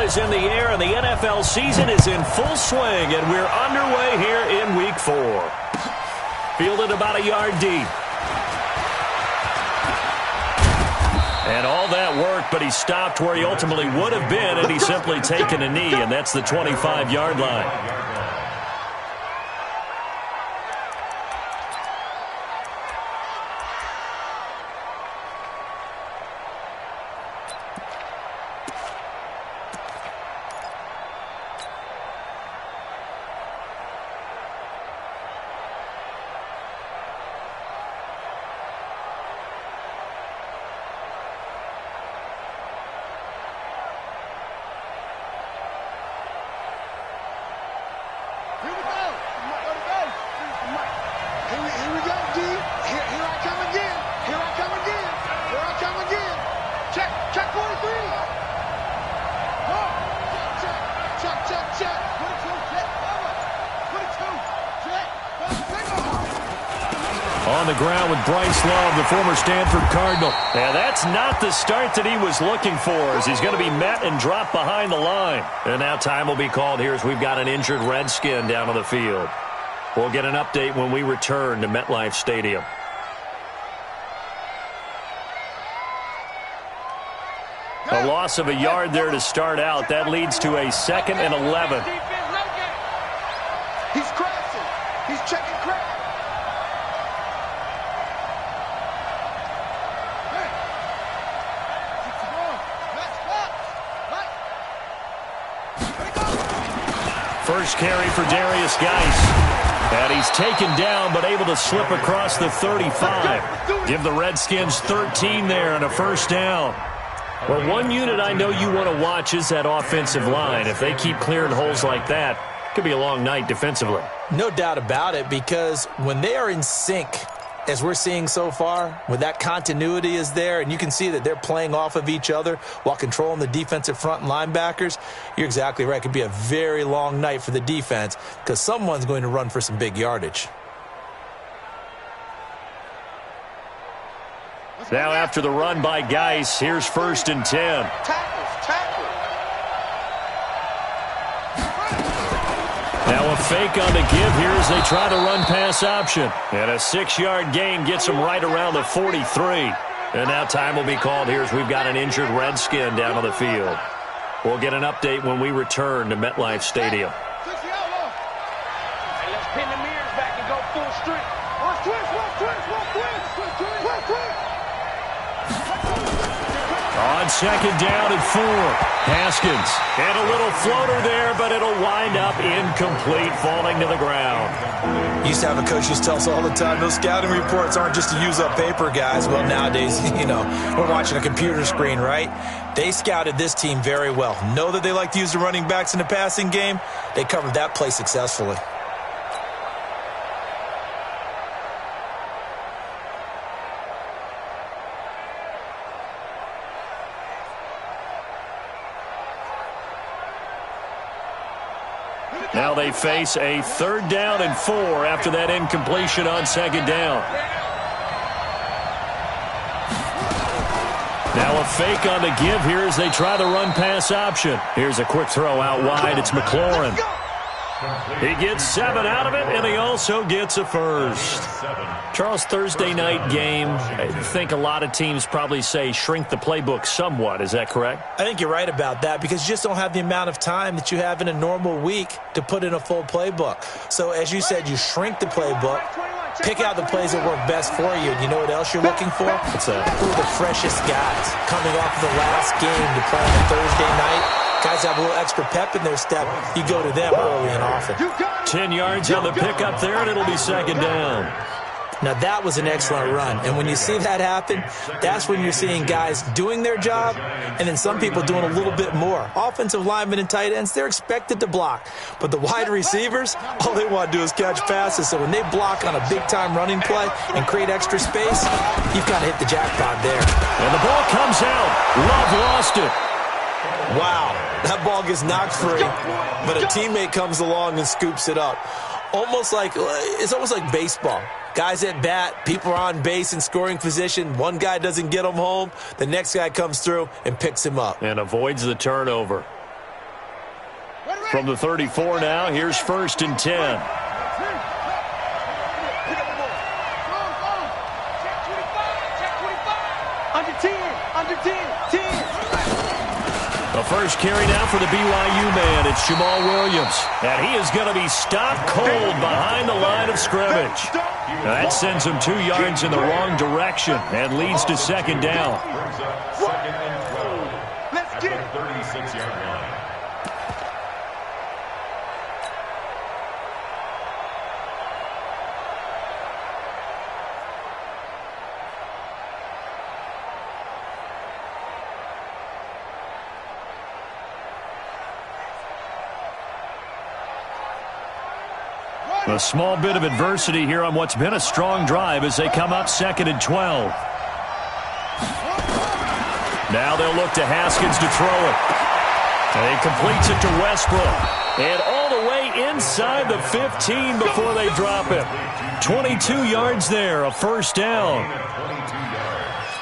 is in the air, and the NFL season is in full swing, and we're underway here in Week 4. Fielded about a yard deep. And all that work, but he stopped where he ultimately would have been, and he's simply taken a knee, and that's the 25-yard line. On the ground with Bryce Love, the former Stanford Cardinal. Yeah, that's not the start that he was looking for, as he's going to be met and dropped behind the line. And now time will be called here as we've got an injured Redskin down on the field. We'll get an update when we return to MetLife Stadium. A loss of a yard there to start out. That leads to a 2nd and 11. He's crashing. He's checking crack. First carry for Darius Geis. And he's taken down, but able to slip across the 35. Give the Redskins 13 there and a first down. Well, one unit I know you want to watch is that offensive line. If they keep clearing holes like that, it could be a long night defensively. No doubt about it, because when they are in sync, as we're seeing so far, when that continuity is there, and you can see that they're playing off of each other while controlling the defensive front and linebackers, you're exactly right. It could be a very long night for the defense because someone's going to run for some big yardage. Now after the run by Geis, here's 1st and 10. Now a fake on the give here as they try to run pass option. And a 6-yard gain gets them right around the 43. And now time will be called here as we've got an injured Redskin down on the field. We'll get an update when we return to MetLife Stadium. Hey, let's pin the mirrors back and go full strength. Watch twist. On 2nd down and 4. Haskins. And a little floater there, but it'll wind up incomplete, falling to the ground. Used to have a coach used to tell us all the time, those scouting reports aren't just to use up paper, guys. Well, nowadays, we're watching a computer screen, right? They scouted this team very well. Know that they like to use the running backs in the passing game. They covered that play successfully. Now they face a 3rd down and 4 after that incompletion on 2nd down. Now a fake on the give here as they try to run pass option. Here's a quick throw out wide. It's McLaurin. He gets 7 out of it, and he also gets a first. Charles, Thursday night game, I think a lot of teams probably say shrink the playbook somewhat. Is that correct? I think you're right about that because you just don't have the amount of time that you have in a normal week to put in a full playbook. So as you said, you shrink the playbook, pick out the plays that work best for you. And you know what else you're looking for? What's that? Who are the freshest guys coming off of the last game to play on a Thursday night? Guys have a little extra pep in their step. You go to them early and often. 10 yards on the pickup there, and it'll be 2nd down. Now, that was an excellent run. And when you see that happen, that's when you're seeing guys doing their job and then some people doing a little bit more. Offensive linemen and tight ends, they're expected to block. But the wide receivers, all they want to do is catch passes. So when they block on a big-time running play and create extra space, you've kind of hit the jackpot there. And the ball comes out. Love lost it. Wow, that ball gets knocked free, but a teammate comes along and scoops it up. It's almost like baseball. Guys at bat, people are on base in scoring position. One guy doesn't get him home. The next guy comes through and picks him up. And avoids the turnover. From the 34 now, here's 1st and 10. Under 10, under 10, 10. The first carry now for the BYU man. It's Jamal Williams. And he is going to be stopped cold behind the line of scrimmage. That sends him 2 yards in the wrong direction and leads to 2nd down. Let's get it. 36-yard line. A small bit of adversity here on what's been a strong drive as they come up 2nd and 12. Now they'll look to Haskins to throw it. And he completes it to Westbrook. And all the way inside the 15 before they drop it. 22 yards there, a 1st down.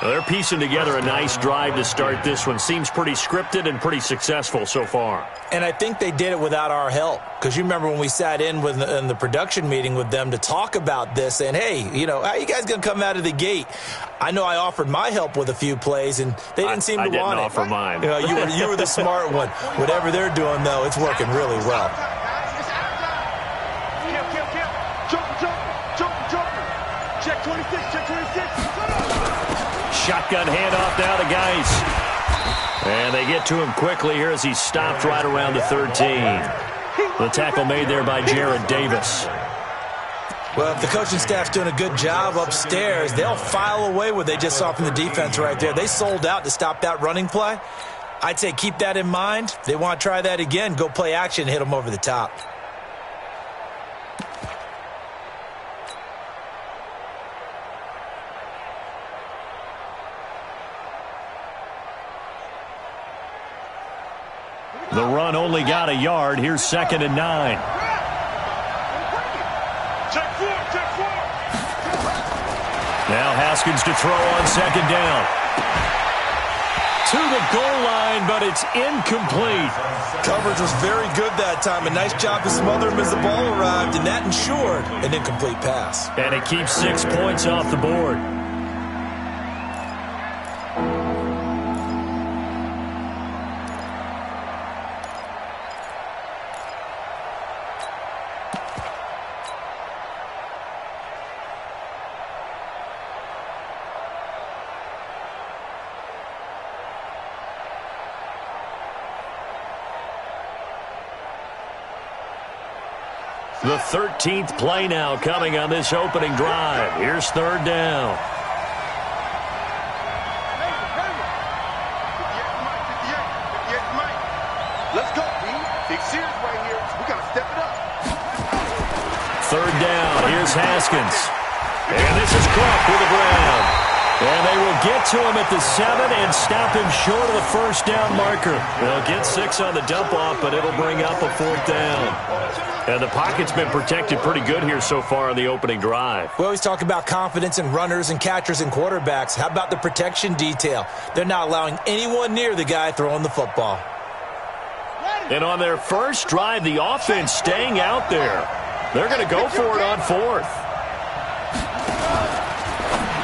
Well, they're piecing together a nice drive to start this one. Seems pretty scripted and pretty successful so far. And I think they did it without our help. Because you remember when we sat in the production meeting with them to talk about this, and hey, you know, how are you guys going to come out of the gate? I know I offered my help with a few plays, and they didn't seem to want it. I didn't offer mine. You know, you were the smart one. Whatever they're doing, though, it's working really well. Check 26, check 26. Shotgun handoff now to Geis. And they get to him quickly here as he stopped right around the 13. The tackle made there by Jared Davis. Well, if the coaching staff's doing a good job upstairs, they'll file away what they just saw from the defense right there. They sold out to stop that running play. I'd say keep that in mind. They want to try that again. Go play action and hit them over the top. The run only got a yard. Here's 2nd and 9. Now Haskins to throw on 2nd down. To the goal line, but it's incomplete. Coverage was very good that time. A nice job to smother him as the ball arrived, and that ensured an incomplete pass. And it keeps 6 points off the board. The 13th play now coming on this opening drive. Here's 3rd down. Let's go, B. Big series right here. We got to step it up. 3rd down. Here's Haskins. And this is Clark with the ground. And they will get to him at the 7 and stop him short of the 1st down marker. They'll get 6 on the dump-off, but it'll bring up a 4th down. And the pocket's been protected pretty good here so far on the opening drive. We always talk about confidence in runners and catchers and quarterbacks. How about the protection detail? They're not allowing anyone near the guy throwing the football. And on their first drive, the offense staying out there. They're going to go for it on 4th.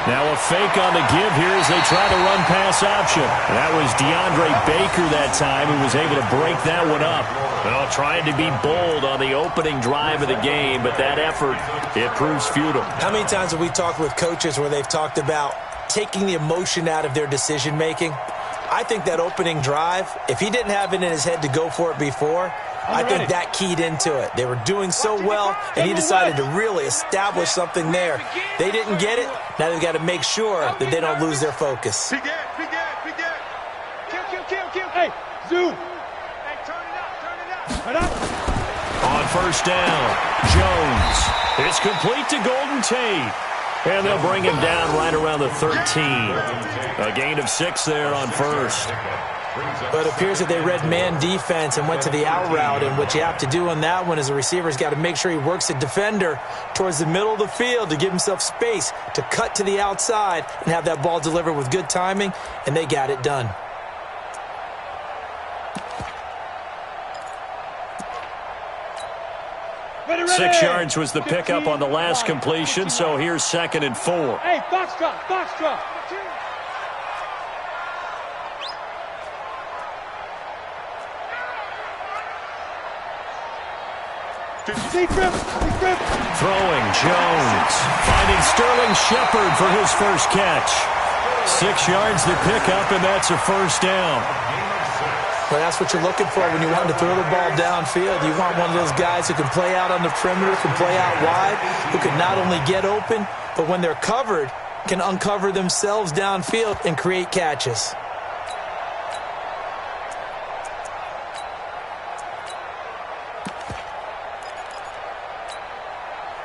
Now a fake on the give here as they try the run-pass option. And that was DeAndre Baker that time who was able to break that one up. Well, trying to be bold on the opening drive of the game, but that effort, it proves futile. How many times have we talked with coaches where they've talked about taking the emotion out of their decision-making? I think that opening drive, if he didn't have it in his head to go for it before, I think that keyed into it. They were doing so well, and he decided to really establish something there. They didn't get it. Now they've got to make sure that they don't lose their focus. Kill. Hey, zoom. Hey, turn it up. On 1st down, Jones. It's complete to Golden Tate. And they'll bring him down right around the 13. A gain of 6 there on 1st. But it appears that they read man defense and went to the out route, and what you have to do on that one is the receiver's got to make sure he works the defender towards the middle of the field to give himself space to cut to the outside and have that ball delivered with good timing, and they got it done. 6 yards was the pickup on the last completion, so here's 2nd and 4. Hey, box drop, box drop. Throwing, Jones. Finding Sterling Shepard for his first catch. 6 yards the pickup, and that's a first down. Well, that's what you're looking for when you want to throw the ball downfield. You want one of those guys who can play out on the perimeter, can play out wide, who can not only get open, but when they're covered, can uncover themselves downfield and create catches.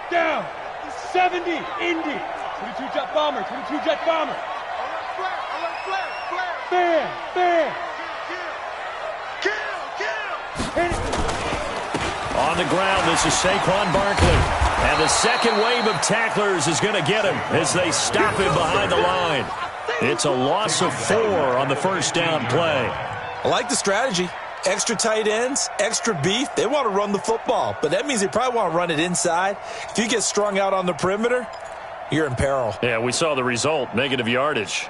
Down. 70. Indy. 22 jet bomber. 22 jet bomber. Bam. Bam. On the ground, this is Saquon Barkley. And the second wave of tacklers is going to get him as they stop him behind the line. It's a loss of 4 on the first down play. I like the strategy. Extra tight ends, extra beef. They want to run the football, but that means they probably want to run it inside. If you get strung out on the perimeter, you're in peril. Yeah, we saw the result, negative yardage.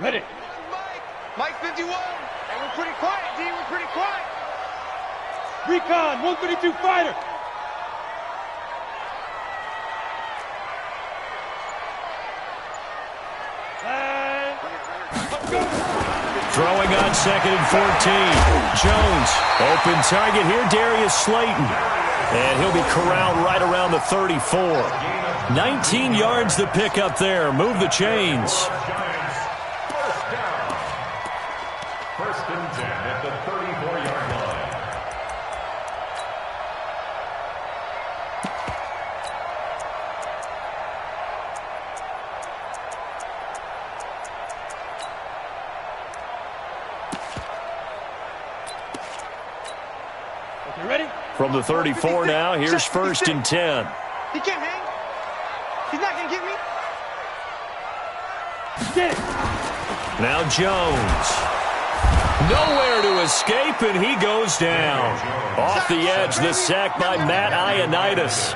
Ready. Mike 51. Hey, we're pretty quiet, D. We're pretty quiet. Recon, 132 fighter. Throwing on 2nd and 14. Jones, open target here, Darius Slayton. And he'll be corralled right around the 34. 19 yards the pickup there. Move the chains. First and 10 at the 34-yard line. Okay, ready? From the 34 now, here's 1st and 10. He can't hang. He's not going to get me. Get it. Now Jones. Nowhere to escape, and he goes down. Off the edge, the sack by Matt Ioannidis.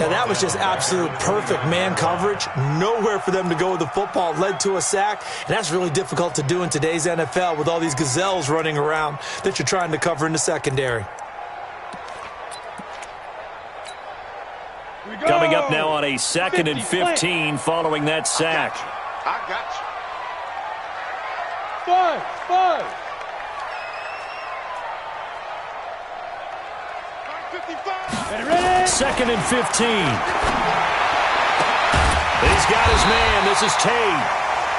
Now, that was just absolute perfect man coverage. Nowhere for them to go with the football. Led to a sack, and that's really difficult to do in today's NFL with all these gazelles running around that you're trying to cover in the secondary. Coming up now on a 2nd and 15 following that sack. I got you. 5. 55. Ready? 2nd and 15. He's got his man. This is Tate.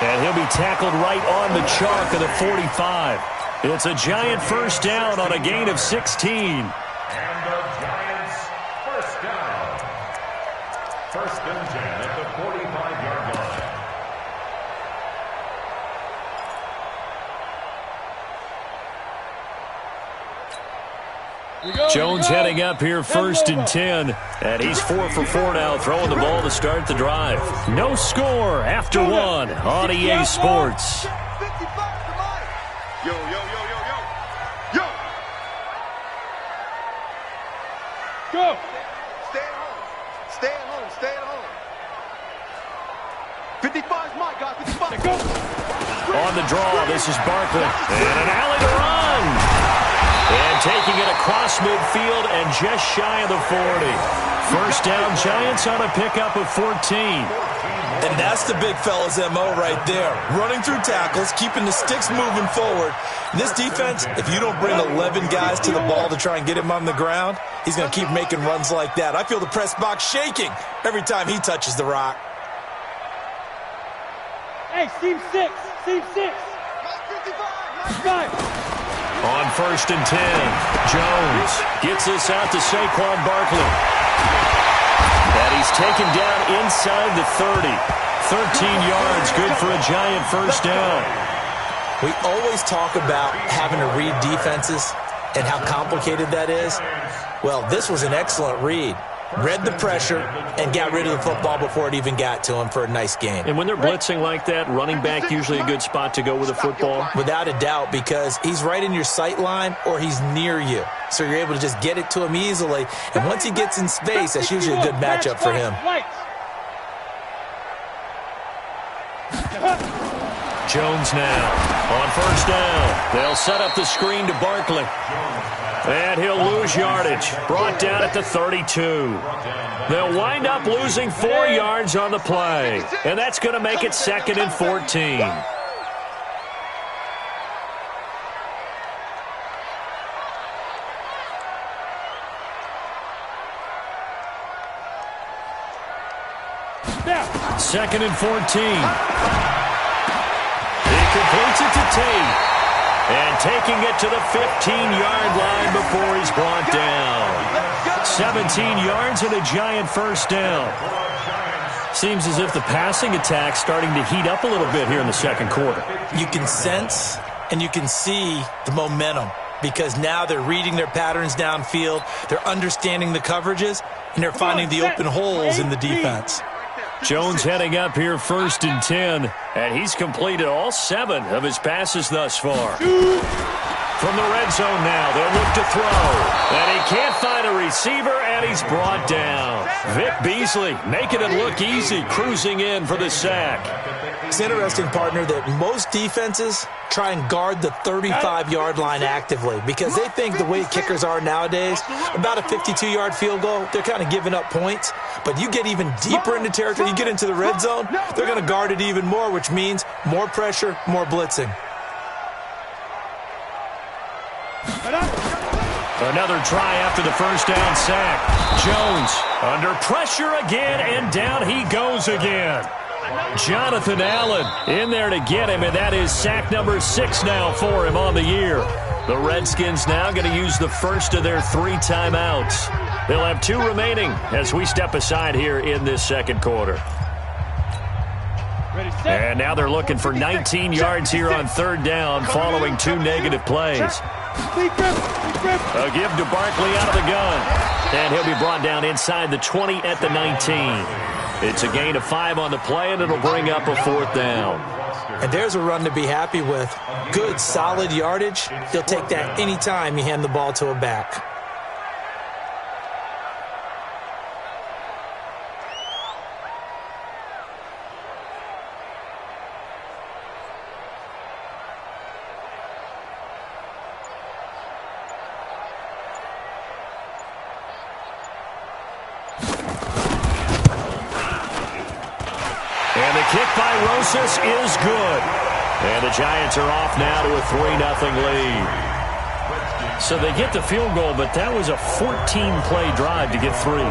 And he'll be tackled right on the chalk of the 45. It's a giant first down on a gain of 16. And the Giants' first down. 1st and 10 at the 45-yard line. Jones heading up here 1st and 10. And he's 4 for 4 now, throwing the ball to start the drive. No score after 1 on EA Sports. 55 to Mike. Yo. Go. Stay at home. 55's Mike, guys. 55. Go. On the draw, this is Barkley. And an alley to run. And taking it across midfield and just shy of the 40. First down, Giants on a pickup of 14. And that's the big fella's MO right there. Running through tackles, keeping the sticks moving forward. And this defense, if you don't bring 11 guys to the ball to try and get him on the ground, he's going to keep making runs like that. I feel the press box shaking every time he touches the rock. Hey, seam 6. Seam 6. 5. On 1st and 10, Jones gets this out to Saquon Barkley. And he's taken down inside the 30. 13 yards, good for a giant first down. We always talk about having to read defenses. and how complicated that is? Well, this was an excellent read. Read the pressure and got rid of the football before it even got to him for a nice gain. And when they're blitzing like that, running back usually a good spot to go with the football? Without a doubt, because he's right in your sight line or he's near you. So you're able to just get it to him easily. And once he gets in space, that's usually a good matchup for him. Jones now on first down. They'll set up the screen to Barkley. And he'll lose yardage. Brought down at the 32. They'll wind up losing 4 yards on the play. And that's going to make it 2nd and 14. Second and 14. He completes it to Tate. And taking it to the 15-yard line before he's brought down. 17 yards and a giant first down. Seems as if the passing attack's starting to heat up a little bit here in the second quarter. You can sense and you can see the momentum because now they're reading their patterns downfield, they're understanding the coverages, and they're finding the open holes in the defense. Jones heading up here 1st and 10, and he's completed all 7 of his passes thus far. From the red zone now, they'll look to throw. And he can't find a receiver, and he's brought down. Vic Beasley making it look easy, cruising in for the sack. It's interesting, partner, that most defenses try and guard the 35-yard line actively because they think the way kickers are nowadays, about a 52-yard field goal, they're kind of giving up points. But you get even deeper into territory, you get into the red zone, they're going to guard it even more, which means more pressure, more blitzing. Another try after the first down sack. Jones under pressure again, and down he goes again. Jonathan Allen in there to get him, and that is sack number 6 now for him on the year. The Redskins now going to use the first of their 3 timeouts. They'll have 2 remaining as we step aside here in this second quarter. And now they're looking for 19 yards here on 3rd down following 2 negative plays. A give to Barkley out of the gun. And he'll be brought down inside the 20 at the 19. It's a gain of 5 on the play, and it'll bring up a 4th down. And there's a run to be happy with. Good, solid yardage. He'll take that any time you hand the ball to a back. Kick by Rosas is good. And the Giants are off now to a 3-0 lead. So they get the field goal, but that was a 14-play drive to get 3.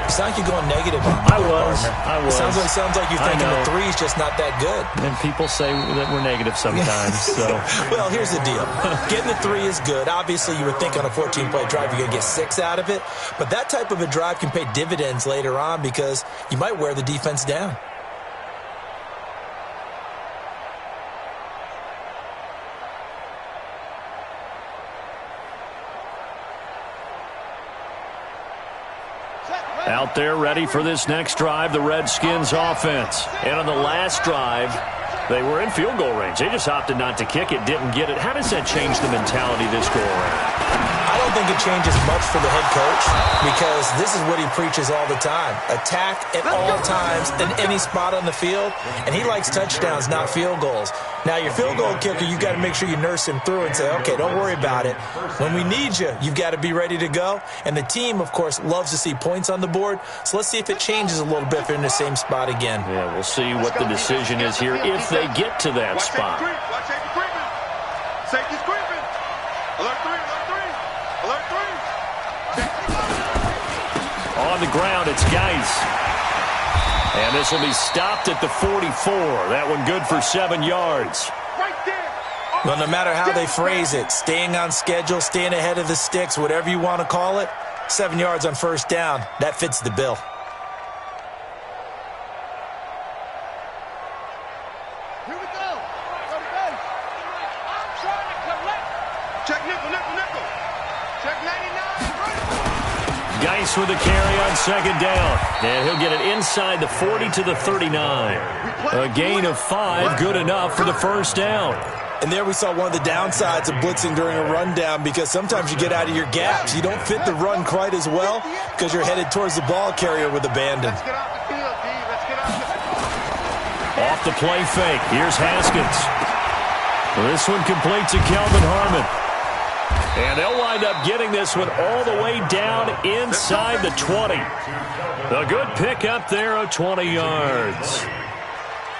It's not like you're going negative on I was. Sounds like you're thinking the 3's just not that good. And people say that we're negative sometimes. So. Well, here's the deal. Getting the 3 is good. Obviously, you would think on a 14-play drive you're going to get 6 out of it. But that type of a drive can pay dividends later on because you might wear the defense down. Out there ready for this next drive, the Redskins offense. And on the last drive, they were in field goal range. They just opted not to kick it, didn't get it. How does that change the mentality this go around? I don't think it changes much for the head coach because this is what he preaches all the time. Attack at all times in any spot on the field, and he likes touchdowns, not field goals. Now, your field goal kicker, you've got to make sure you nurse him through and say, okay, don't worry about it. When we need you, you've got to be ready to go. And the team, of course, loves to see points on the board. So let's see if it changes a little bit if they're in the same spot again. Yeah, we'll see what the decision is here if they get to that spot. Safety's creeping. Alert 3, alert 3. Alert 3. On the ground, it's Geis. And this will be stopped at the 44. That one good for 7 yards. Right there. Well, no matter how they phrase it, staying on schedule, staying ahead of the sticks, whatever you want to call it, 7 yards on first down, that fits the bill. Here we go. I'm trying to collect. Check nickel, nickel, nickel. Geis with the carry on second down. And he'll get it inside the 40 to the 39. A gain of 5, good enough for the first down. And there we saw one of the downsides of blitzing during a rundown, because sometimes you get out of your gaps. You don't fit the run quite as well because you're headed towards the ball carrier with abandon. Let's get off the field, D. Let's get off the field. Off the play fake. Here's Haskins. This one complete to Kelvin Harmon. And they'll wind up getting this one all the way down inside the 20. A good pickup there of 20 yards.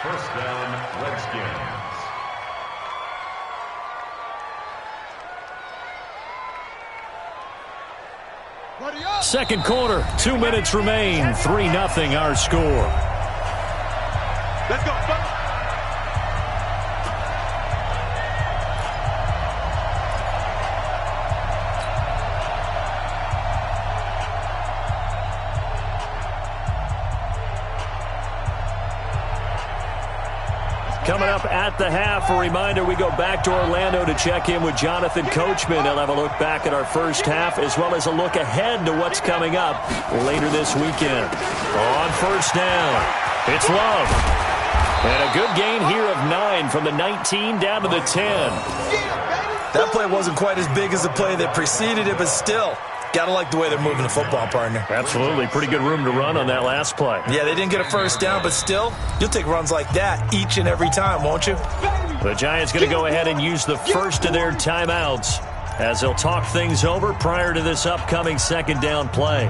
First down, Redskins. Second quarter, 2 minutes remain. 3-0 our score. Let's go, folks. Coming up at the half, a reminder, we go back to Orlando to check in with Jonathan Coachman. He'll have a look back at our first half as well as a look ahead to what's coming up later this weekend. On first down, it's Love. And a good gain here of 9 from the 19 down to the 10. That play wasn't quite as big as the play that preceded it, but still, gotta like the way they're moving the football, partner. Absolutely. Pretty good room to run on that last play. Yeah, they didn't get a first down, but still, you'll take runs like that each and every time, won't you? The Giants going to go ahead and use the first of their timeouts as they'll talk things over prior to this upcoming second down play.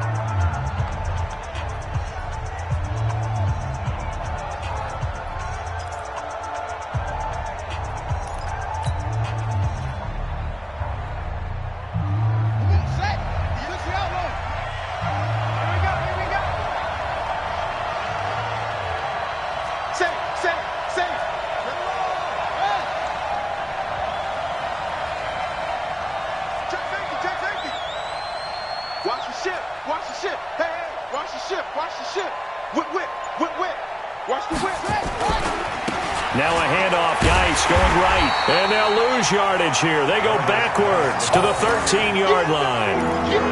Now a handoff, Geis going right, and they'll lose yardage here. They go backwards to the 13-yard line.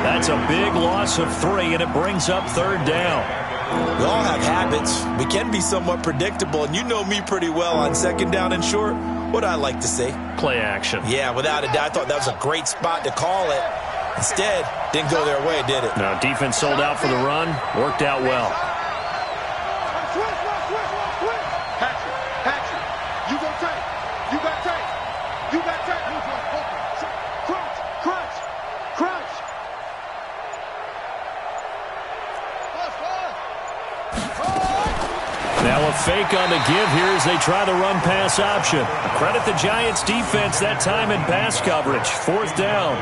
That's a big loss of 3, and it brings up third down. We all have habits. We can be somewhat predictable, and you know me pretty well on second down and short. What I like to say? Play action. Yeah, without a doubt. I thought that was a great spot to call it. Instead, didn't go their way, did it? No, defense sold out for the run. Worked out well. Now a fake on the give here as they try the run-pass option. Credit the Giants' defense that time in pass coverage. Fourth down.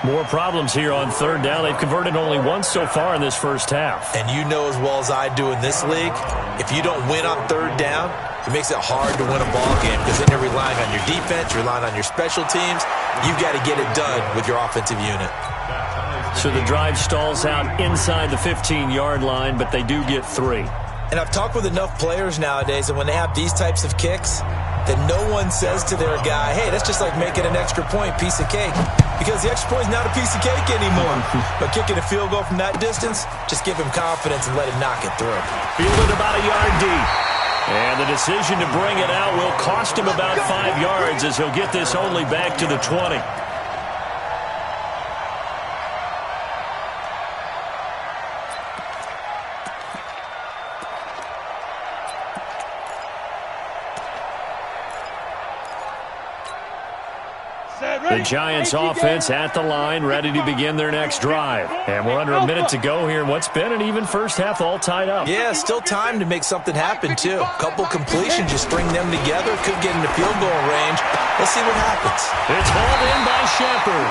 More problems here on third down. They've converted only once so far in this first half. And you know as well as I do in this league, if you don't win on third down, it makes it hard to win a ball game because then you're relying on your defense, you're relying on your special teams. You've got to get it done with your offensive unit. So the drive stalls out inside the 15-yard line, but they do get 3. And I've talked with enough players nowadays, and when they have these types of kicks, that no one says to their guy, hey, that's just like making an extra point, piece of cake. Because the extra point is not a piece of cake anymore. But kicking a field goal from that distance, just give him confidence and let him knock it through. Fielded about a yard deep. And the decision to bring it out will cost him about 5 yards as he'll get this only back to the 20. The Giants offense at the line, ready to begin their next drive. And we're under a minute to go here in what's been an even first half, all tied up. Yeah, still time to make something happen, too. A couple completions, just string them together. Could get into field goal range. Let's see what happens. It's hauled in by Shepard.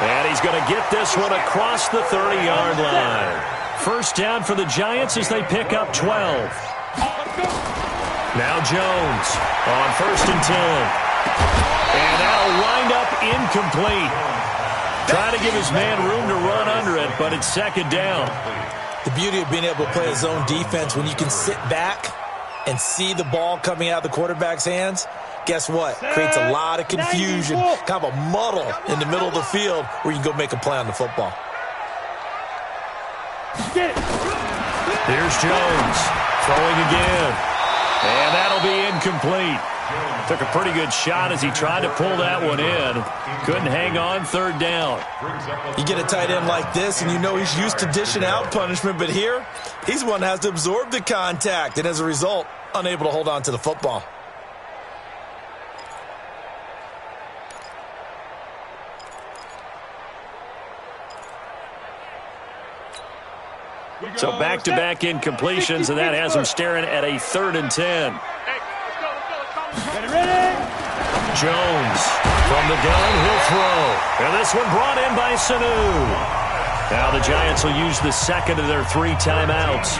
And he's going to get this one across the 30-yard line. First down for the Giants as they pick up 12. Now Jones on 1st and 10. And that'll wind up incomplete. Trying to give his man room to run under it, but it's second down. The beauty of being able to play a zone defense when you can sit back and see the ball coming out of the quarterback's hands, guess what? Creates a lot of confusion, kind of a muddle in the middle of the field where you can go make a play on the football. Get it. Here's Jones throwing again. And that'll be incomplete. Took a pretty good shot as he tried to pull that one in. Couldn't hang on, third down. You get a tight end like this, and you know he's used to dishing out punishment, but here, he's one that has to absorb the contact, and as a result, unable to hold on to the football. So back-to-back incompletions, and that has him staring at a 3rd and 10. Ready? Jones from the gun, he'll throw. And this one brought in by Sanu. Now the Giants will use the second of their 3 timeouts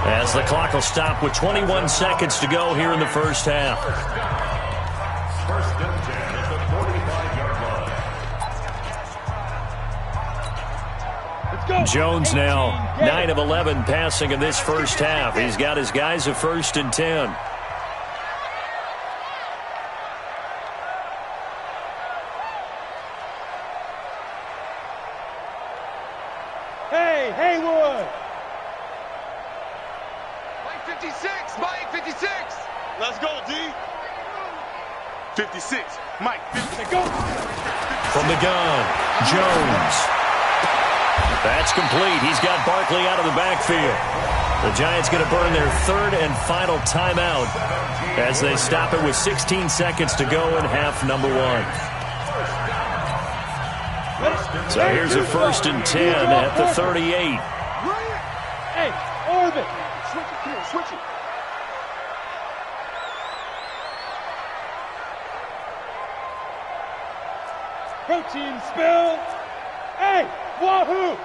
as the clock will stop with 21 seconds to go here in the first half. First and 10 at the 45-yard line. Jones now 9 of 11 passing in this first half. He's got his guys a 1st and 10. Hey, Haywood. Mike 56. Mike 56. Let's go, D. 56. Mike 56. Go. From the gun, Jones. That's complete. He's got Barkley out of the backfield. The Giants going to burn their 3rd and final timeout as they stop it with 16 seconds to go in half number 1. So here's a 1st and 10 at the 38. Hey, orbit. Switch it here. Switch it. Protein spill. Hey, wahoo.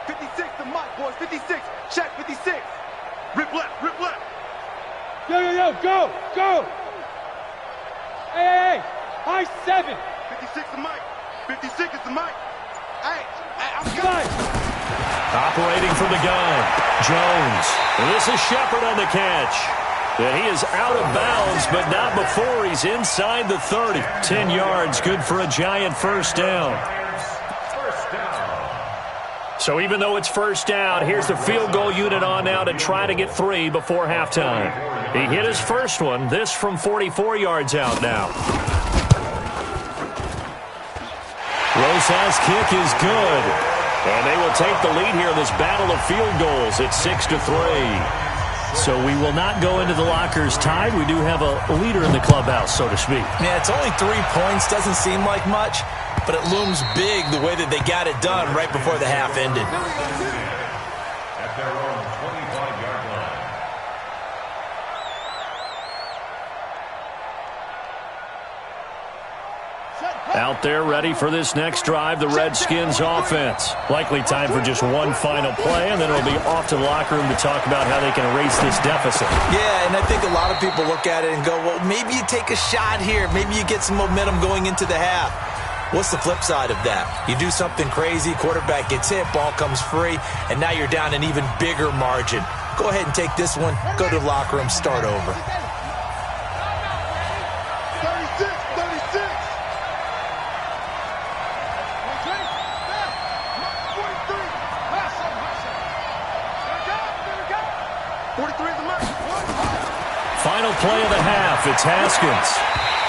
56 to Mike, boys. 56. Check 56. Rip left. Rip left. Yo, go, go. Hey, high 7. 56 to Mike. 56 is to Mike. Hey, I'm Come good. on. Operating from the gun, Jones. And this is Shepard on the catch. And he is out of bounds, but not before he's inside the 30. 10 yards, good for a Giant first down. So even though it's first down, here's the field goal unit on now to try to get 3 before halftime. He hit his first one, this from 44 yards out now. Rosa's kick is good. And they will take the lead here in this battle of field goals at 6-3. So we will not go into the lockers tied. We do have a leader in the clubhouse, so to speak. Yeah, it's only 3 points. Doesn't seem like much, but it looms big the way that they got it done right before the half ended. At their own 25-yard line. Out there ready for this next drive, the Redskins offense. Likely time for just one final play, and then it'll be off to the locker room to talk about how they can erase this deficit. Yeah, and I think a lot of people look at it and go, well, maybe you take a shot here. Maybe you get some momentum going into the half. What's the flip side of that? You do something crazy, quarterback gets hit, ball comes free, and now you're down an even bigger margin. Go ahead and take this one, go to the locker room, start over. 43 is the mark. Final play of the half, it's Haskins.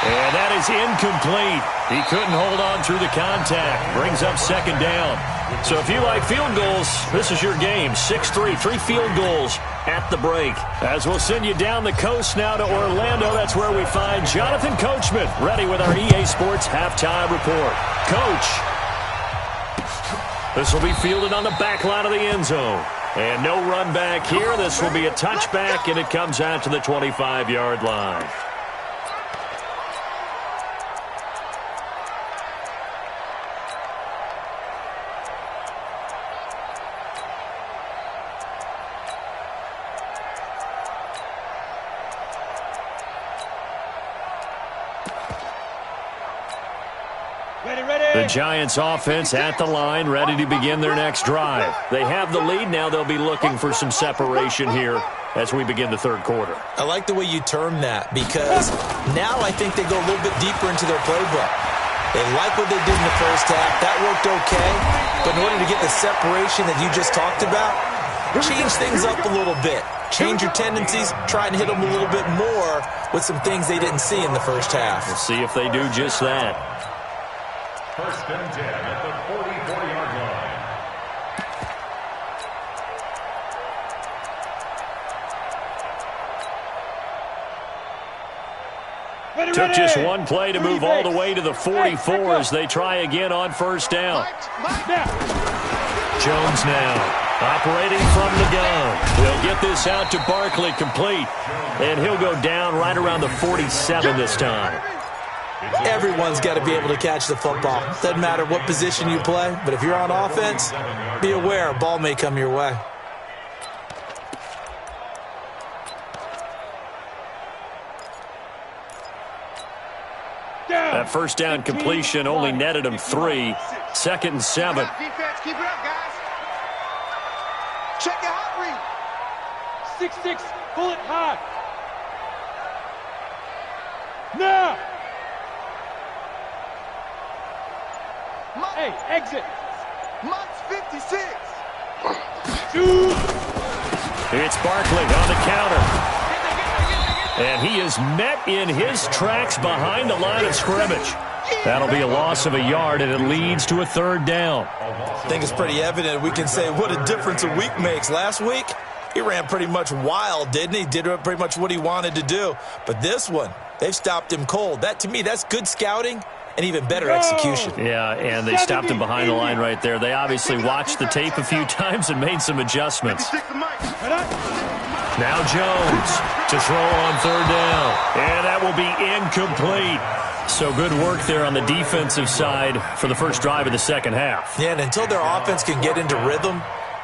And that is incomplete. He couldn't hold on through the contact. Brings up second down. So if you like field goals, this is your game. 6-3, 3 field goals at the break. As we'll send you down the coast now to Orlando, that's where we find Jonathan Coachman, ready with our EA Sports halftime report. Coach, this will be fielded on the back line of the end zone. And no run back here. This will be a touchback, and it comes out to the 25-yard line. The Giants offense at the line, ready to begin their next drive. They have the lead. Now they'll be looking for some separation here as we begin the third quarter. I like the way you term that, because now I think they go a little bit deeper into their playbook. They like what they did in the first half. That worked okay. But in order to get the separation that you just talked about, change things up a little bit. Change your tendencies, try and hit them a little bit more with some things they didn't see in the first half. We'll see if they do just that. First and 10 at the 44-yard line. Took just one play to move all the way to the 44 as they try again on first down. Jones now operating from the gun. He'll get this out to Barkley complete, and he'll go down right around the 47 this time. Everyone's got to be able to catch the football. Doesn't matter what position you play, but if you're on offense, be aware a ball may come your way. That first down completion only netted him 3. 2nd and 7. Defense, keep it up, guys. Check your hot read. 6-6, pull it high. Now. Hey, exit. Mott's 56. It's Barkley on the counter. And he is met in his tracks behind the line of scrimmage. That'll be a loss of a yard, and it leads to a 3rd down. I think it's pretty evident. We can say what a difference a week makes. Last week, he ran pretty much wild, didn't he? Did pretty much what he wanted to do. But this one, they've stopped him cold. That, to me, that's good scouting and even better execution. Yeah, and they stopped him behind the line right there. They obviously watched the tape a few times and made some adjustments. Now Jones to throw on 3rd down. And that will be incomplete. So good work there on the defensive side for the first drive of the second half. Yeah, and until their offense can get into rhythm,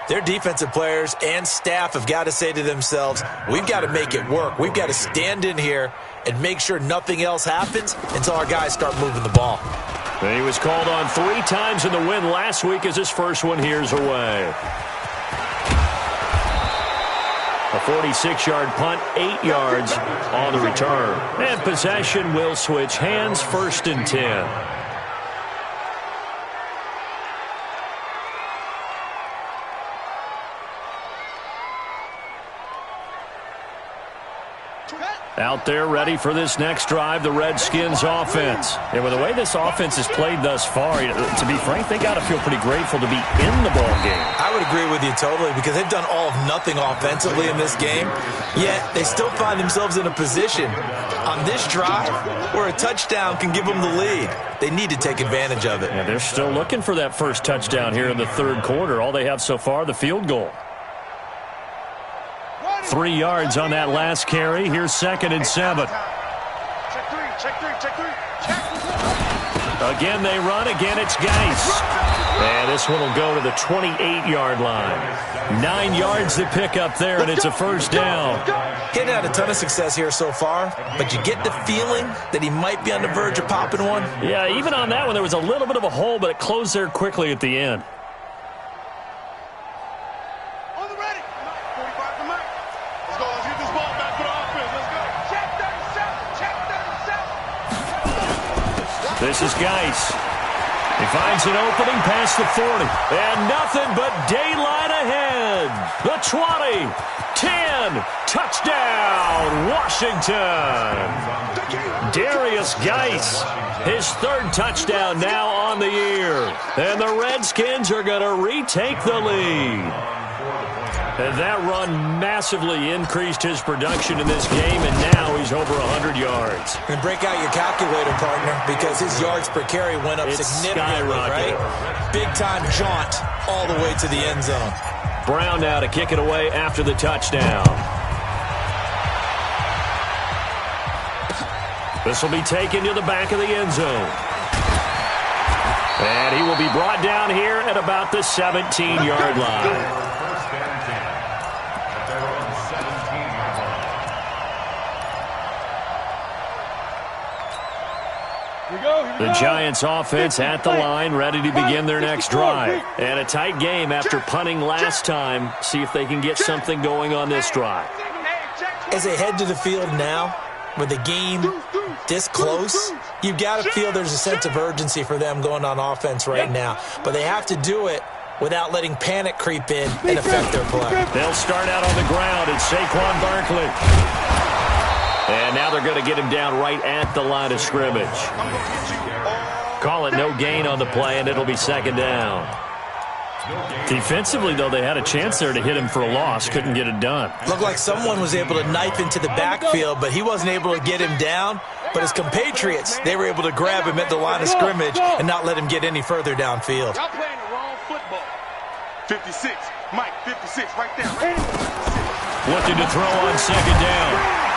their defensive players and staff have got to say to themselves, we've got to make it work. We've got to stand in here and make sure nothing else happens until our guys start moving the ball. He was called on 3 times in the win last week as his first one here's away. A 46-yard punt, 8 yards on the return. And possession will switch hands, 1st and 10. Out there ready for this next drive, the Redskins offense. And with the way this offense has played thus far, to be frank, they got to feel pretty grateful to be in the ball game. I would agree with you totally because they've done all of nothing offensively in this game, yet they still find themselves in a position on this drive where a touchdown can give them the lead. They need to take advantage of it. Yeah, they're still looking for that first touchdown here in the 3rd quarter. All they have so far, the field goal. 3 yards on that last carry. Here's 2nd and 7. Check three. Again, they run. Again, it's Geis. And this one will go to the 28-yard line. 9 yards to pick up there, and it's a 1st down. He hadn't had a ton of success here so far, but you get the feeling that he might be on the verge of popping one. Yeah, even on that one, there was a little bit of a hole, but it closed there quickly at the end. This is Geis. He finds an opening past the 40. And nothing but daylight ahead. The 20, 10, touchdown, Washington. Darius Geis, his 3rd touchdown now on the year. And the Redskins are going to retake the lead. And that run massively increased his production in this game, and now he's over 100 yards. And break out your calculator, partner, because his yards per carry went up significantly, right? Big-time jaunt all the way to the end zone. Brown now to kick it away after the touchdown. This will be taken to the back of the end zone. And he will be brought down here at about the 17-yard line. The Giants offense at the line, ready to begin their next drive. And a tight game after punting last time. See if they can get something going on this drive. As they head to the field now, with the game this close, you've got to feel there's a sense of urgency for them going on offense right now. But they have to do it without letting panic creep in and affect their play. They'll start out on the ground. It's Saquon Barkley. And now they're going to get him down right at the line of scrimmage. Call it no gain on the play, and it'll be second down. Defensively, though, they had a chance there to hit him for a loss. Couldn't get it done. Looked like someone was able to knife into the backfield, but he wasn't able to get him down. But his compatriots, they were able to grab him at the line of scrimmage and not let him get any further downfield. Y'all playing the wrong football. 56. Mike, 56 right there. Looking to throw on second down.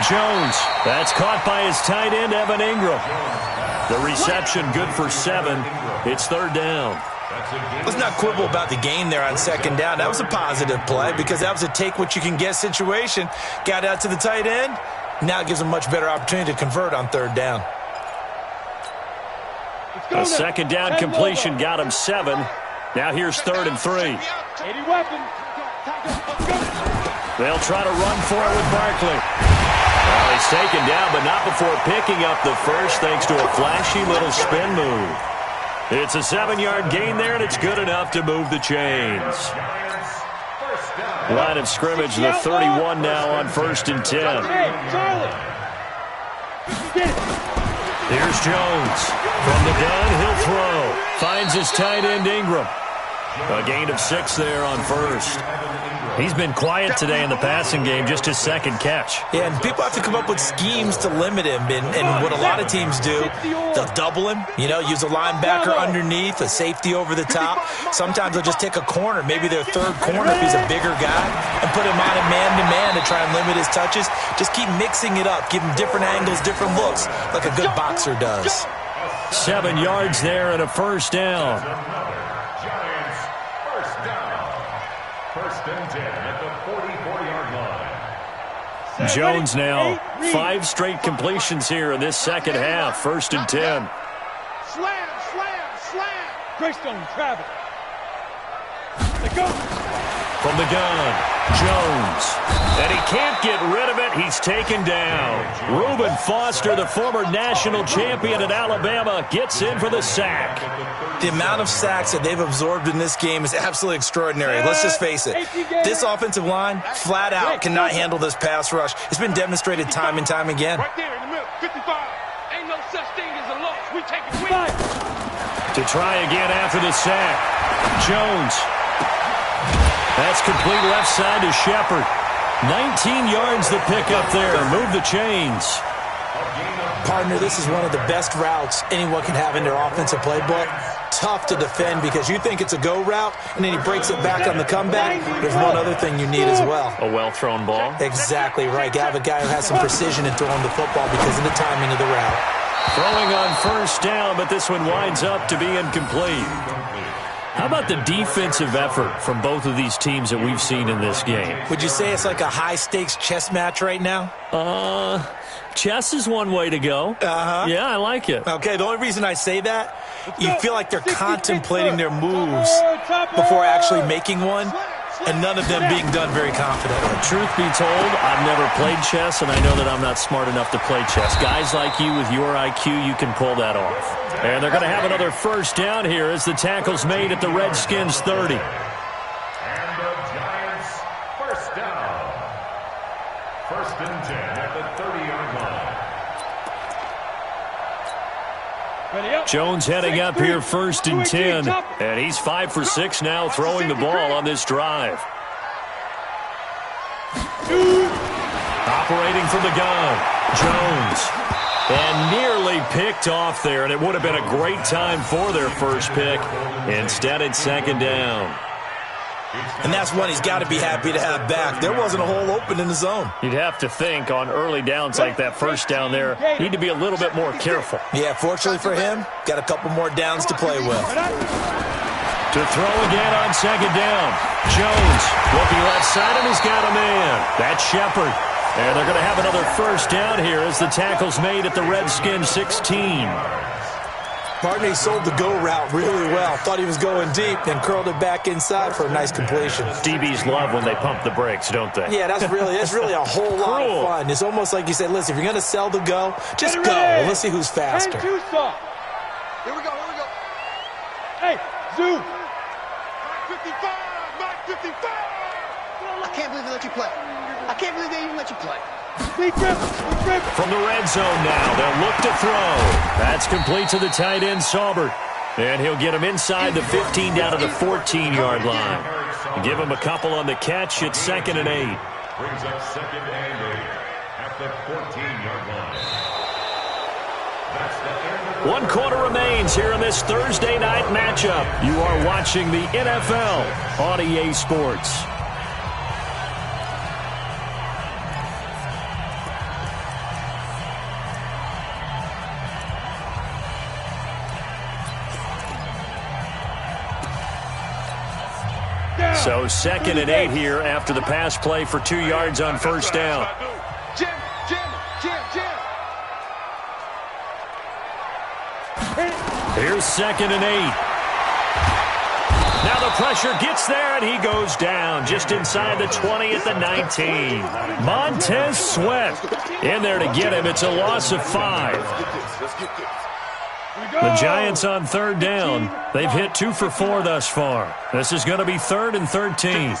Jones. That's caught by his tight end, Evan Ingram. The reception good for 7. It's third down. Let's not quibble about the gain there on second down. That was a positive play because that was a take-what-you-can-get situation. Got out to the tight end. Now it gives him a much better opportunity to convert on third down. A second down completion got him 7. Now here's 3rd and 3. 80 weapon. They'll try to run for it with Barkley. Well, he's taken down, but not before picking up the first thanks to a flashy little spin move. It's a 7-yard gain there, and it's good enough to move the chains. Line of scrimmage, the 31 now on 1st and 10. Here's Jones. From the gun, he'll throw. Finds his tight end, Ingram. A gain of 6 there on 1st. He's been quiet today in the passing game, just his second catch. Yeah, and people have to come up with schemes to limit him. And what a lot of teams do, they'll double him, use a linebacker underneath, a safety over the top. Sometimes they'll just take a corner, maybe their third corner if he's a bigger guy, and put him on a man-to-man to try and limit his touches. Just keep mixing it up, give him different angles, different looks, like a good boxer does. 7 yards there and a first down. Jones now, 5 straight completions here in this second half. 1st and 10. Slam, slam, slam. Greystone, Travis. They go. From the gun, Jones. And he can't get rid of it. He's taken down. Reuben Foster, the former national champion at Alabama, gets in for the sack. The amount of sacks that they've absorbed in this game is absolutely extraordinary. Let's just face it. This offensive line, flat out, cannot handle this pass rush. It's been demonstrated time and time again. Right there in the middle, 55. Ain't no such thing as a loss. We take it with. To try again after the sack. Jones. That's complete left side to Shepard. 19 yards the pick up there. Move the chains. Partner, this is one of the best routes anyone can have in their offensive playbook. Tough to defend because you think it's a go route, and then he breaks it back on the comeback. There's one other thing you need as well. A well-thrown ball. Exactly right. Got to have a guy who has some precision in throwing the football because of the timing of the route. Throwing on first down, but this one winds up to be incomplete. How about the defensive effort from both of these teams that we've seen in this game? Would you say it's like a high-stakes chess match right now? Chess is one way to go. Yeah, I like it. Okay, the only reason I say that, you feel like they're contemplating their moves before actually making one, and none of them being done very confidently. Truth be told, I've never played chess, and I know that I'm not smart enough to play chess. Guys like you with your IQ, you can pull that off. And they're going to have another first down here as the tackle's made at the Redskins 30. And the Giants first down. 1st and 10 at the 30-yard line. Jones heading up here 1st and 10. And he's 5 for 6 now throwing the ball on this drive. Operating from the gun, Jones. And nearly picked off there, and it would have been a great time for their first pick. Instead, it's second down. And that's one he's got to be happy to have back. There wasn't a hole open in the zone. You'd have to think on early downs like that first down there, need to be a little bit more careful. Yeah, fortunately for him, got a couple more downs to play with. To throw again on second down. Jones looking left side, and he's got a man. That's Shepard. And they're going to have another first down here as the tackle's made at the Redskins 16. Partner, he sold the go route really well. Thought he was going deep, then curled it back inside for a nice completion. DBs love when they pump the brakes, don't they? Yeah, that's really a whole lot of fun. It's almost like you said, listen, if you're going to sell the go, just go. Let's see who's faster. Here we go. Hey, Zoo. 55, Mike 55. I can't believe they let you play. I can't believe they even let you play. From the red zone now, they'll look to throw. That's complete to the tight end, Saubert. And he'll get him inside the 15 down to the 14-yard line. Give him a couple on the catch. It's 2nd and 8. Brings up 2nd and 8 at the 14-yard line. That's the end of 1 quarter remains here in this Thursday night matchup. You are watching the NFL on EA Sports. So 2nd and 8 here after the pass play for 2 yards on first down. Jim. Here's 2nd and 8. Now the pressure gets there, and he goes down just inside the 20 at the 19. Montez Sweat in there to get him. It's a loss of 5. The Giants on 3rd down. They've hit 2 for 4 thus far. This is going to be 3rd and 13.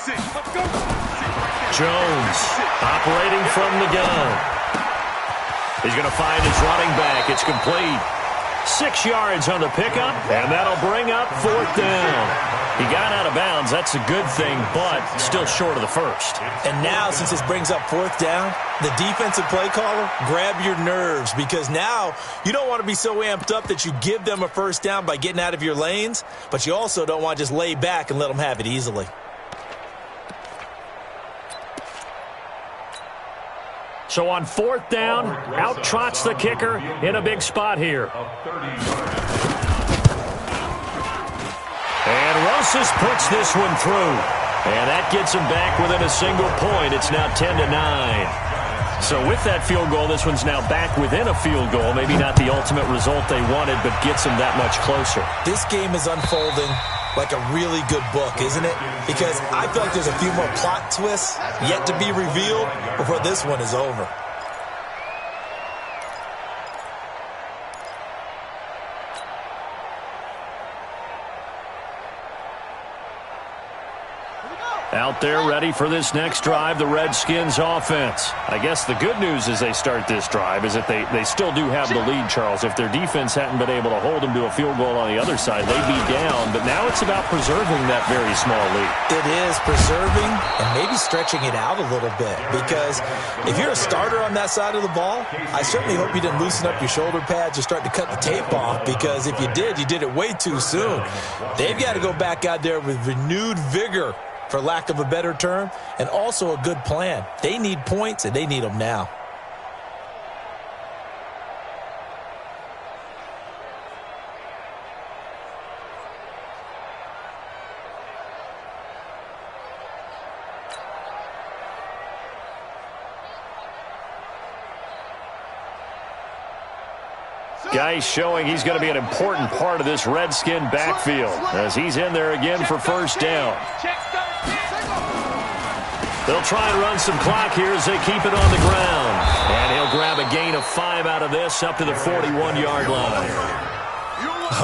Jones operating from the gun. He's going to find his running back. It's complete. 6 yards on the pickup, and that'll bring up 4th down. He got out of bounds. That's a good thing, but still short of the first. And now, since this brings up 4th down, the defensive play caller, grab your nerves, because now you don't want to be so amped up that you give them a first down by getting out of your lanes, but you also don't want to just lay back and let them have it easily. So on 4th down, out trots the kicker in a big spot here. And Rosas puts this one through. And that gets him back within a single point. It's now 10-9. So with that field goal, this one's now back within a field goal. Maybe not the ultimate result they wanted, but gets them that much closer. This game is unfolding like a really good book, isn't it? Because I feel like there's a few more plot twists yet to be revealed before this one is over. Out there ready for this next drive, the Redskins offense. I guess the good news as they start this drive is that they still do have the lead, Charles. If their defense hadn't been able to hold them to a field goal on the other side, they'd be down. But now it's about preserving that very small lead. It is preserving and maybe stretching it out a little bit. Because if you're a starter on that side of the ball, I certainly hope you didn't loosen up your shoulder pads or start to cut the tape off. Because if you did it way too soon. They've got to go back out there with renewed vigor, for lack of a better term, and also a good plan. They need points, and they need them now. Guys showing he's going to be an important part of this Redskin backfield as he's in there again for first down. They'll try and run some clock here as they keep it on the ground. And he'll grab a gain of 5 out of this up to the 41-yard line.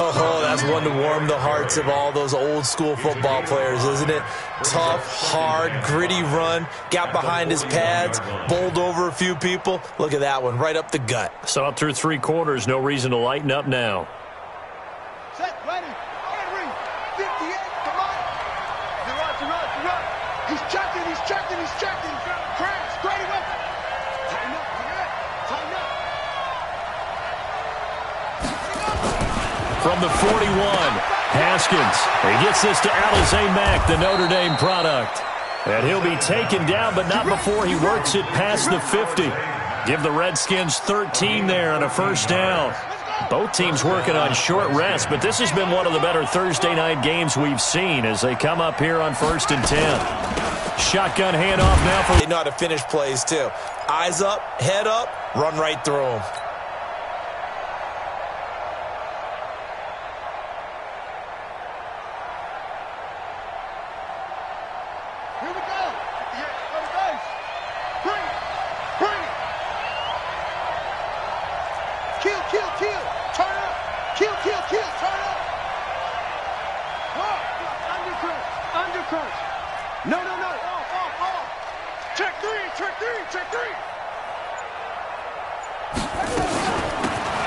Oh, that's one to warm the hearts of all those old school football players, isn't it? Tough, hard, gritty run, got behind his pads, bowled over a few people. Look at that one, right up the gut. Saw it through 3 quarters, no reason to lighten up now. Set, ready, Henry, 58, come on. Run. He's checking. Crash, straight away. Tighten up, tighten up. From the 41, Haskins. He gets this to Alize Mack, the Notre Dame product. And he'll be taken down, but not before he works it past the 50. Give the Redskins 13 there on a first down. Both teams working on short rest, but this has been one of the better Thursday night games we've seen as they come up here on 1st and 10. Shotgun handoff now for... They know how to finish plays, too. Eyes up, head up, run right through them.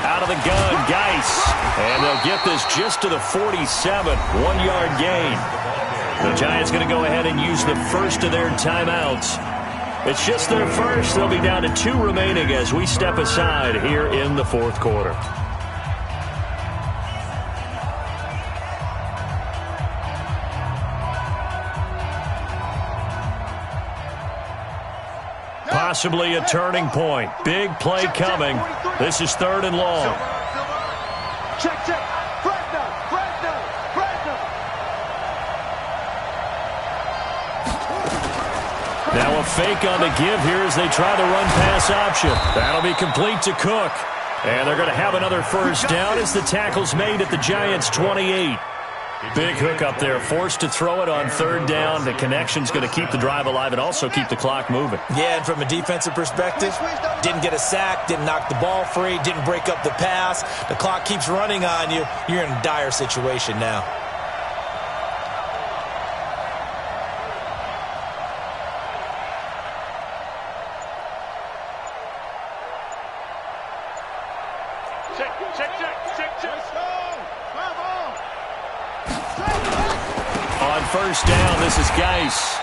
Out of the gun, Geis. And they'll get this just to the 47. 1-yard gain. The Giants going to go ahead and use the first of their timeouts. It's just their first. They'll be down to 2 remaining as we step aside here in the fourth quarter. Possibly a turning point. Big play coming. This is 3rd and long. Check. Fresno. Now a fake on the give here as they try the run-pass option. That'll be complete to Cook. And they're going to have another first down as the tackle's made at the Giants' 28. Big hook up there, forced to throw it on 3rd down. The connection's going to keep the drive alive and also keep the clock moving. Yeah, and from a defensive perspective, didn't get a sack, didn't knock the ball free, didn't break up the pass. The clock keeps running on you. You're in a dire situation now. On first down, this is Geis.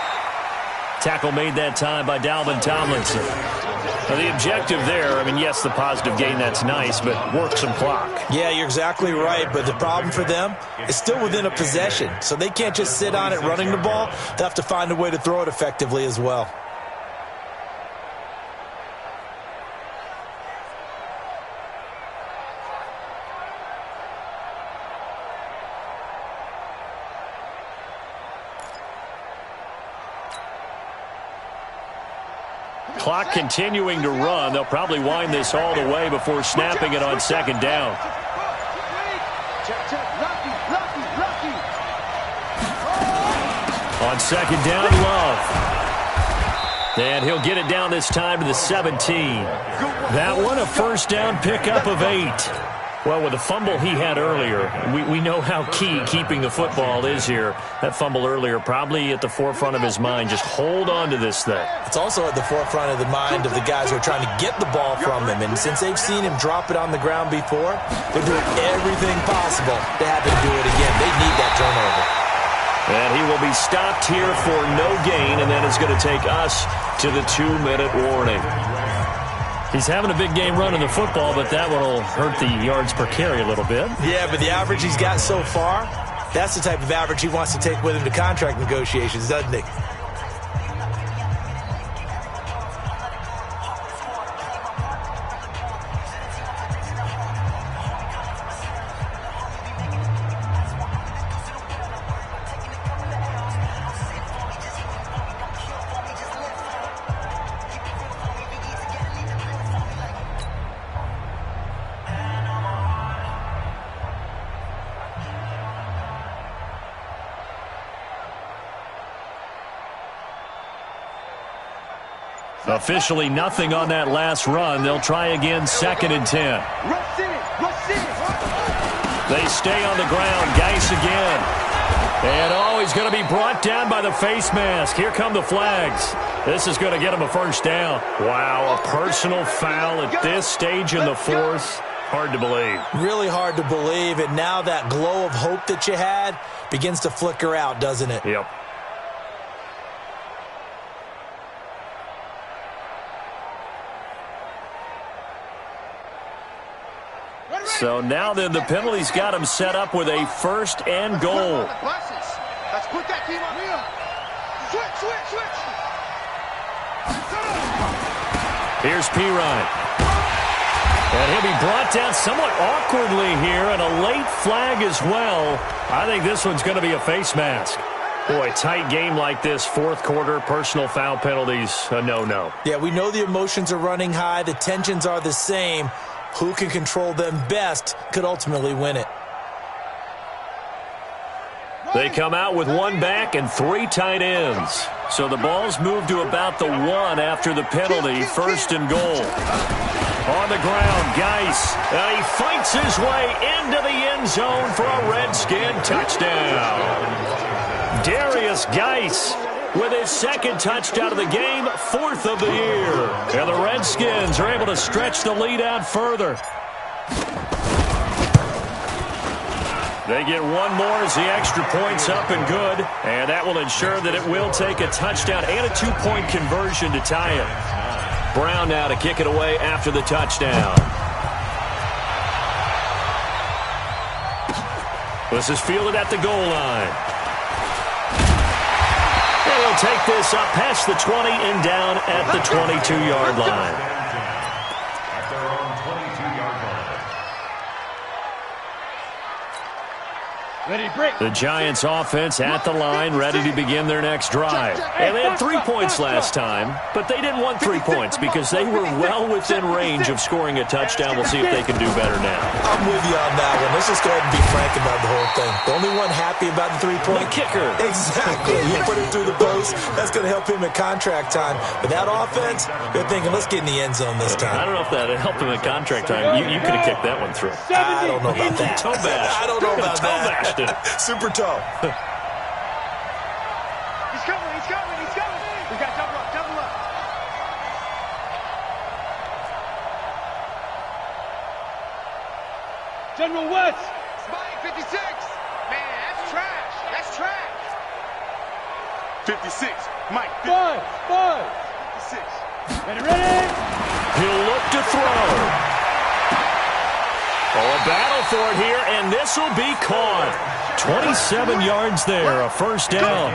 Tackle made that time by Dalvin Tomlinson. Now the objective there, I mean, yes, the positive gain, that's nice, but work some clock. Yeah, you're exactly right, but the problem for them is still within a possession, so they can't just sit on it running the ball. They have to find a way to throw it effectively as well. Clock continuing to run. They'll probably wind this all the way before snapping it on 2nd down. On 2nd down, Love. And he'll get it down this time to the 17. That one, a first down pickup of 8. Well, with the fumble he had earlier, we know how key keeping the football is here. That fumble earlier probably at the forefront of his mind. Just hold on to this thing. It's also at the forefront of the mind of the guys who are trying to get the ball from him. And since they've seen him drop it on the ground before, they're doing everything possible to have him do it again. They need that turnover. And he will be stopped here for no gain, and then it's going to take us to the 2-minute warning. He's having a big game running the football, but that one will hurt the yards per carry a little bit. Yeah, but the average he's got so far, that's the type of average he wants to take with him to contract negotiations, doesn't he? Officially nothing on that last run. They'll try again, 2nd and 10. They stay on the ground. Geis again. And he's going to be brought down by the face mask. Here come the flags. This is going to get him a first down. Wow, a personal foul at this stage in the fourth. Hard to believe. Really hard to believe. And now that glow of hope that you had begins to flicker out, doesn't it? Yep. So now then the penalty's got him set up with a 1st and goal. Let's put that team on here. Switch. Here's Pirine. And he'll be brought down somewhat awkwardly here, and a late flag as well. I think this one's going to be a face mask. Boy, tight game like this, fourth quarter, personal foul penalties, a no-no. Yeah, we know the emotions are running high. The tensions are the same. Who can control them best could ultimately win it. They come out with 1 back and 3 tight ends. So the ball's moved to about the 1 after the penalty, 1st and goal. On the ground, Geis. And he fights his way into the end zone for a Redskin touchdown. Darius Geis with his second touchdown of the game, 4th of the year. And the Redskins are able to stretch the lead out further. They get one more as the extra point's up and good. And that will ensure that it will take a touchdown and a 2-point conversion to tie it. Brown now to kick it away after the touchdown. This is fielded at the goal line. And he'll take this up past the 20 and down at the 22-yard line. At their own 22-yard line. The Giants offense at the line, ready to begin their next drive. And they had 3 points last time, but they didn't want 3 points because they were well within range of scoring a touchdown. We'll see if they can do better now. I'm with you on that one. Let's just go ahead and be frank about the whole thing. The only one happy about the 3-point kicker. Exactly. You put it through the post. That's going to help him at contract time. But that offense, they're thinking, let's get in the end zone this time. I don't know if that helped him at contract time. You could have kicked that one through. I don't know about that. Toe bash. I don't know about that. Super toe. He's coming, he's coming, he's coming. We got double up, double up. General West. Spike 56. Man, that's trash. That's trash. 56. Mike. 5. 56. Ready. He'll look to throw. Oh, a battle for it here, and this will be caught. 27 yards there, a first down.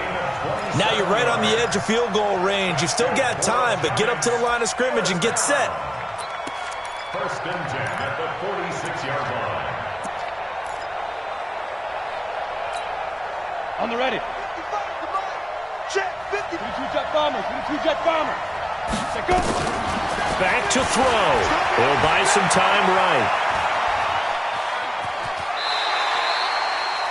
Now you're right on the edge of field goal range. You've still got time, but get up to the line of scrimmage and get set. 1st and 10 at the 46-yard line. On the ready. 55, come on. Check, 50. 22 jet bomber. 22 jet bomber. Set, go. Back to throw. He'll buy some time right.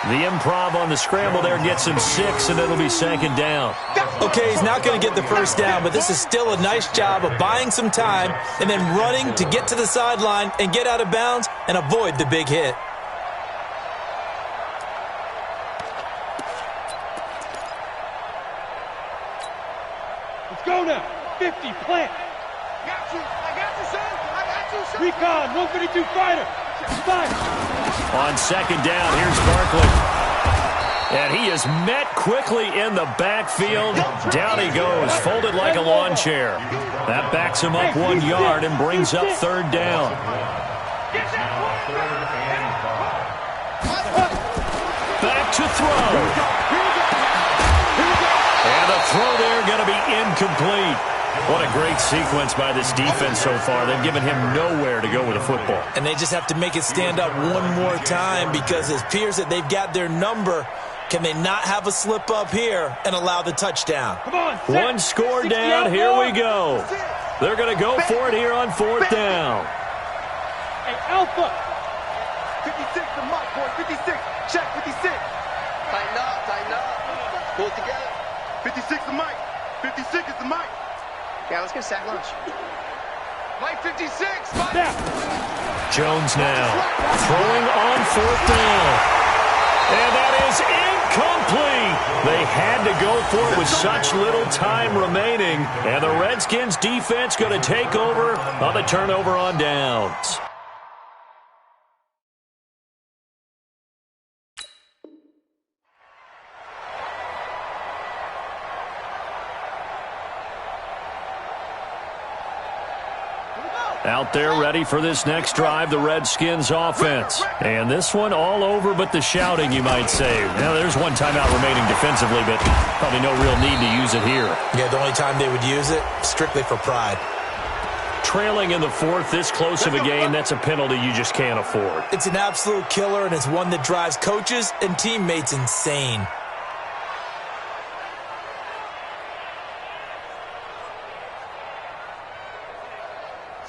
The improv on the scramble there gets him 6, and it'll be 2nd down. Okay, he's not going to get the first down, but this is still a nice job of buying some time and then running to get to the sideline and get out of bounds and avoid the big hit. Let's go now. 50, plant. Got you. I got you, son. I got you, son. Recon, 152 fighter. 5. On 2nd down, here's Barkley. And he is met quickly in the backfield. Down he goes, folded like a lawn chair. That backs him up 1 yard and brings up 3rd down. Back to throw. And the throw there going to be incomplete. What a great sequence by this defense so far. They've given him nowhere to go with the football. And they just have to make it stand up one more time because it appears that they've got their number. Can they not have a slip up here and allow the touchdown? Come on. One score down. Here we go. They're going to go for it here on 4th down. Hey, Alpha. 56 to Mike, boy. 56. Check, 56. Tighten up, tighten up. Pull it together. 56 to Mike. 56 is the Mike. Yeah, let's get sack lunch. Mike 56. Mike. Yeah. Jones now throwing on 4th down. And that is incomplete. They had to go for it with such little time remaining. And the Redskins defense going to take over on the turnover on downs. Out there ready for this next drive, the Redskins offense. And this one all over but the shouting, you might say. Now, there's one timeout remaining defensively, but probably no real need to use it here. Yeah, the only time they would use it, strictly for pride. Trailing in the 4th, this close of a game, that's a penalty you just can't afford. It's an absolute killer, and it's one that drives coaches and teammates insane.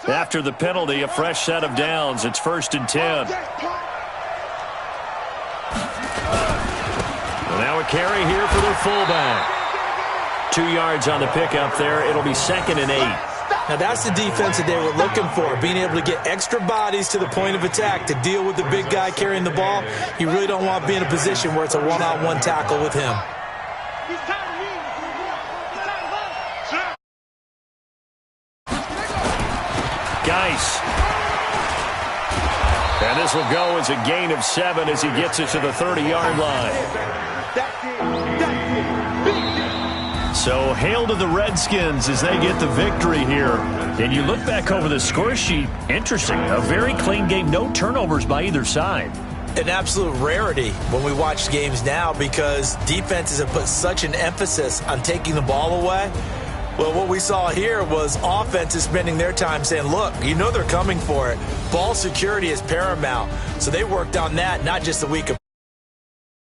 After the penalty, a fresh set of downs. It's 1st and 10. Well, now a carry here for their fullback. 2 yards on the pickup there. It'll be 2nd and 8. Now that's the defense that they were looking for, being able to get extra bodies to the point of attack to deal with the big guy carrying the ball. You really don't want to be in a position where it's a one-on-one tackle with him. Geis. And this will go as a gain of 7 as he gets it to the 30-yard line. So hail to the Redskins as they get the victory here. And you look back over the score sheet, interesting. A very clean game, no turnovers by either side. An absolute rarity when we watch games now because defenses have put such an emphasis on taking the ball away. Well, what we saw here was offenses spending their time saying, look, you know they're coming for it. Ball security is paramount. So they worked on that, not just the week of